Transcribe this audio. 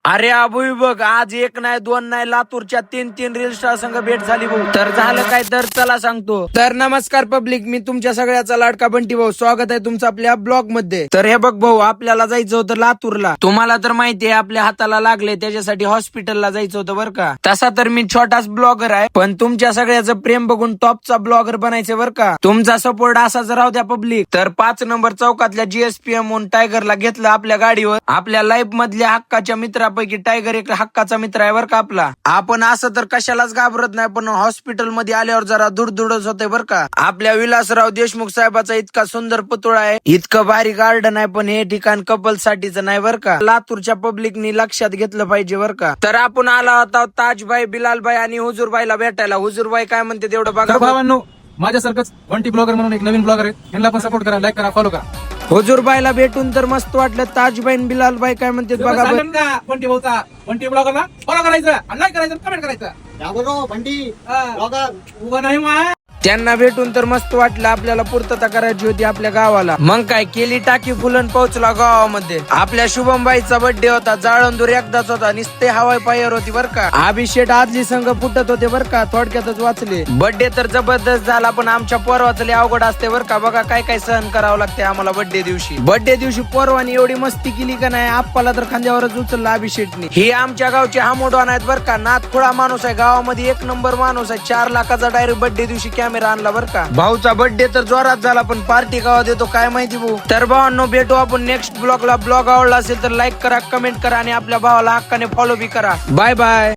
अरे अभुई बघ, आज एक नाही दोन नाही लातूरच्या तीन तीन रील स्टार संघ भेट झाली भाऊ. तर झालं काय तर चला सांगतो. तर नमस्कार पब्लिक, मी तुमच्या सगळ्याचा लाडका बंटी भाऊ. स्वागत आहे तुमचं आपल्या ब्लॉग मध्ये. तर हे बघ भाऊ, आपल्याला जायचं होतं लातूरला. तुम्हाला तर माहितीये आपल्या हाताला लागले, त्याच्यासाठी हॉस्पिटलला जायचं होतं बरं का. तसा तर मी छोटाच ब्लॉगर आहे, पण तुमच्या सगळ्याचं प्रेम बघून टॉपचा ब्लॉगर बनायचं बरं का. तुमचा सपोर्ट असाच राहू द्या पब्लिक. तर 5 नंबर चौकातल्या GSPM टायगरला घेतलं आपल्या गाडीवर. आपल्या लाईफ मधल्या हक्काच्या मित्रापैकी टायगर एक हक्काचा मित्र आहे बरं का आपला. आपण असं तर कशालाच घाबरत नाही, पण हॉस्पिटल मध्ये आल्यावर जरा दुडदुडच होते बरं का. आपल्या विलासराव देशमुख साहेबाचा इतका सुंदर पुतळा आहे, इतकं भारी गार्डन आहे, पण हे ठिकाण कपल साठीच नाही बरं का. लातूरच्या पब्लिकनी लक्षात घेतलं पाहिजे बरं का. तर आपण आला होता ताजबाई, बिलालबाई आणि हुजूरबाईला भेटायला. हुजूरबाई काय म्हणते तेवढं बघा भावांनो, माझ्यासारखंच वंटी ब्लॉगर म्हणून एक नवीन ब्लॉगर आहे, यांना पण सपोर्ट करा, लाईक करा, फॉलो करा. हुजूरबाईला भेटून तर मस्त वाटलं. ताजबाई बिलालबाई काय म्हणते बघा बरं. वंटी भाऊचा वंटी ब्लॉगर ना फॉलो करायचं, लाईक करायचं, कमेंट करायचं. या बोलो बंटी ब्लॉगर उभा नाही मा. त्यांना भेटून तर मस्त वाटलं. आपल्याला पूर्तता करायची होती आपल्या गावाला. मग काय केली टाकी फुलन, पोहोचला गावामध्ये. आपल्या शुभमबाईचा बर्थडे होता. जाळंदूर एकदाच होता, निस्ते हवाई पायर होती बर का. अभिषेक आजली संघ फुटत होते बर का, थोडक्यातच वाचले. बर्थडे तर जबरदस्त झाला, पण आमच्या पोरवाचं लय अवघड असते बर का. बघा काय काय सहन करावं लागते आम्हाला बर्थडे दिवशी. बर्थडे दिवशी पोरवानी एवढी मस्ती केली का नाही, आप्पाला तर खांद्यावरच उचलला अभिषेकने. ही आमच्या गावचे हामोडवान आहेत बर का. नाथखुळा माणूस आहे, गावामध्ये 1 नंबर माणूस आहे. 4 लाखाचा डायरेक्ट बर्थडे दिवशी कॅमेरा आणला बर का. भाऊचा बर्थडे तर जोरात झाला, पण पार्टी गावात देतो काय माहिती भाऊ. तर भावांनो, भेटू आपण नेक्स्ट ब्लॉगला. ब्लॉग आवडला असेल तर लाईक करा, कमेंट करा आणि आपल्या भावाला हक्काने फॉलो बी करा. Bye bye.